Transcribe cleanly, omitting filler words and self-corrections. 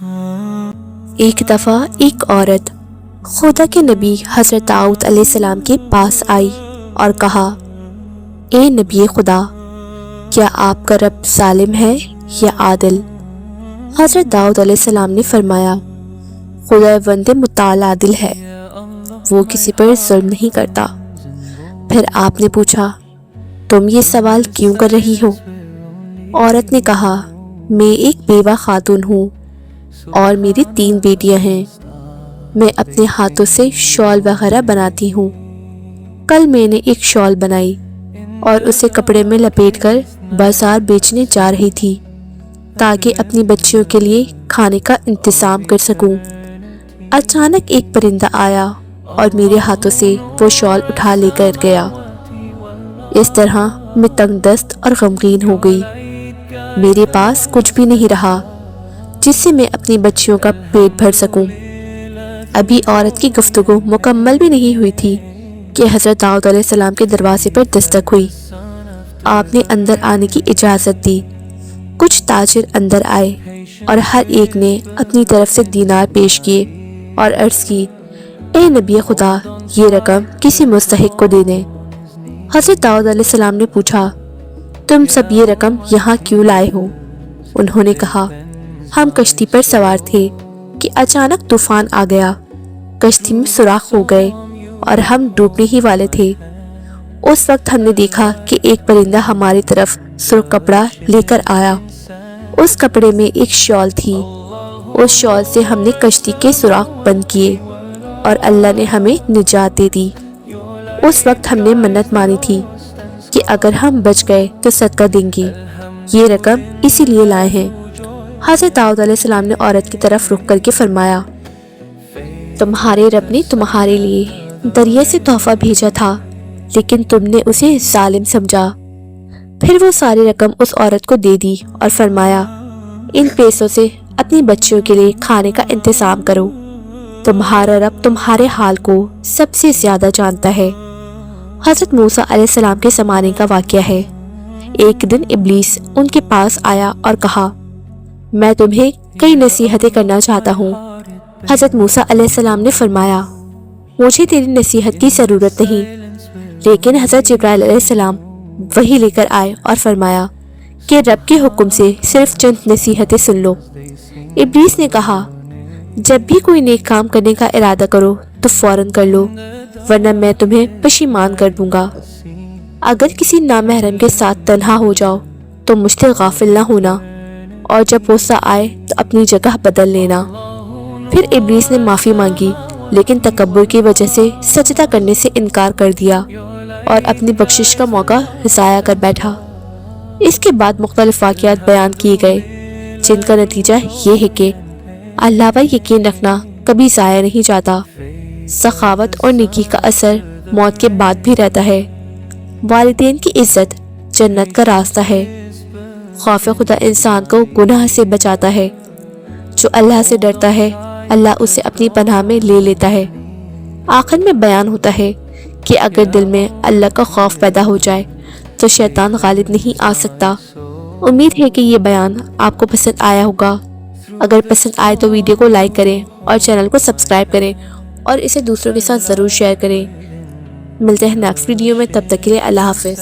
ایک دفعہ ایک عورت خدا کے نبی حضرت داؤد علیہ السلام کے پاس آئی اور کہا، اے نبی خدا، کیا آپ کا رب ظالم ہے یا عادل؟ حضرت داؤد علیہ السلام نے فرمایا، خدا وند متعال عادل ہے، وہ کسی پر ظلم نہیں کرتا۔ پھر آپ نے پوچھا، تم یہ سوال کیوں کر رہی ہو؟ عورت نے کہا، میں ایک بیوہ خاتون ہوں اور میری 3 بیٹیاں ہیں۔ میں اپنے ہاتھوں سے شال وغیرہ بناتی ہوں۔ کل میں نے ایک شال بنائی اور اسے کپڑے میں لپیٹ کر بازار بیچنے جا رہی تھی تاکہ اپنی بچیوں کے لیے کھانے کا انتظام کر سکوں۔ اچانک ایک پرندہ آیا اور میرے ہاتھوں سے وہ شال اٹھا لے کر گیا۔ اس طرح میں تنگ دست اور غمگین ہو گئی۔ میرے پاس کچھ بھی نہیں رہا جس سے میں اپنی بچیوں کا پیٹ بھر سکوں۔ ابھی عورت کی گفتگو مکمل بھی نہیں ہوئی تھی کہ حضرت داؤد علیہ السلام کے دروازے پر دستک ہوئی۔ آپ نے اندر آنے کی اجازت دی۔ کچھ تاجر اندر آئے اور ہر ایک نے اپنی طرف سے دینار پیش کیے اور عرض کی، اے نبی خدا، یہ رقم کسی مستحق کو دے دیں۔ حضرت داؤد علیہ السلام نے پوچھا، تم سب یہ رقم یہاں کیوں لائے ہو؟ انہوں نے کہا، ہم کشتی پر سوار تھے کہ اچانک طوفان آ گیا، کشتی میں سوراخ ہو گئے اور ہم ڈوبنے ہی والے تھے۔ اس وقت ہم نے دیکھا کہ ایک پرندہ ہماری طرف سرخ کپڑا لے کر آیا۔ اس کپڑے میں ایک شال تھی۔ اس شال سے ہم نے کشتی کے سوراخ بند کیے اور اللہ نے ہمیں نجات دے دی۔ اس وقت ہم نے منت مانی تھی کہ اگر ہم بچ گئے تو صدقہ دیں گے، یہ رقم اسی لیے لائے ہیں۔ حضرت داؤد علیہ السلام نے عورت کی طرف رخ کر کے فرمایا، تمہارے رب نے تمہارے لیے دریا سے تحفہ بھیجا تھا لیکن تم نے اسے ظالم سمجھا۔ پھر وہ ساری رقم اس عورت کو دے دی اور فرمایا، ان پیسوں سے اپنی بچیوں کے لیے کھانے کا انتظام کرو، تمہارا رب تمہارے حال کو سب سے زیادہ جانتا ہے۔ حضرت موسیٰ علیہ السلام کے زمانے کا واقعہ ہے۔ ایک دن ابلیس ان کے پاس آیا اور کہا، میں تمہیں کئی نصیحتیں کرنا چاہتا ہوں۔ حضرت موسیٰ علیہ السلام نے فرمایا، مجھے تیری نصیحت کی ضرورت نہیں۔ لیکن حضرت جبرائیل علیہ السلام وحی لے کر آئے اور فرمایا کہ رب کے حکم سے صرف چند نصیحتیں سن لو۔ ابلیس نے کہا، جب بھی کوئی نیک کام کرنے کا ارادہ کرو تو فوراً کر لو، ورنہ میں تمہیں پشیمان کر دوں گا۔ اگر کسی نامحرم کے ساتھ تنہا ہو جاؤ تو مجھ سے غافل نہ ہونا، اور جب غصہ آئے تو اپنی جگہ بدل لینا۔ پھر ابلیس نے معافی مانگی لیکن تکبر کی وجہ سے سجدہ کرنے سے انکار کر دیا اور اپنی بخشش کا موقع ضائع کر بیٹھا۔ اس کے بعد مختلف واقعات بیان کیے گئے جن کا نتیجہ یہ ہے کہ اللہ پر یقین رکھنا کبھی ضائع نہیں جاتا۔ سخاوت اور نیکی کا اثر موت کے بعد بھی رہتا ہے۔ والدین کی عزت جنت کا راستہ ہے۔ خوف خدا انسان کو گناہ سے بچاتا ہے۔ جو اللہ سے ڈرتا ہے اللہ اسے اپنی پناہ میں لے لیتا ہے۔ آخر میں بیان ہوتا ہے کہ اگر دل میں اللہ کا خوف پیدا ہو جائے تو شیطان غالب نہیں آ سکتا۔ امید ہے کہ یہ بیان آپ کو پسند آیا ہوگا۔ اگر پسند آئے تو ویڈیو کو لائک کریں اور چینل کو سبسکرائب کریں اور اسے دوسروں کے ساتھ ضرور شیئر کریں۔ ملتے ہیں نیکسٹ ویڈیو میں، تب تک کے لیے اللہ حافظ۔